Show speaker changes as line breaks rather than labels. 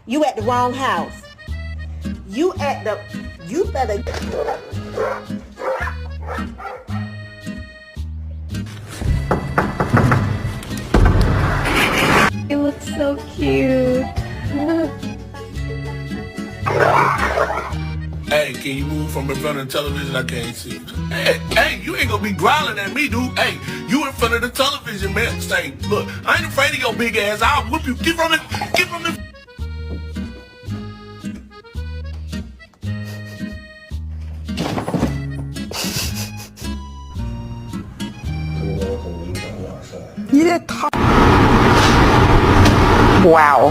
You at the wrong house. You better.
It looks so cute.
Hey, can you move from in front of the television? I can't see. Hey, you ain't gonna be growling at me, dude. Hey, you in front of the television, man. Say, look, I ain't afraid of your big ass. I'll whoop you. Get from it. Get from it.
Wow.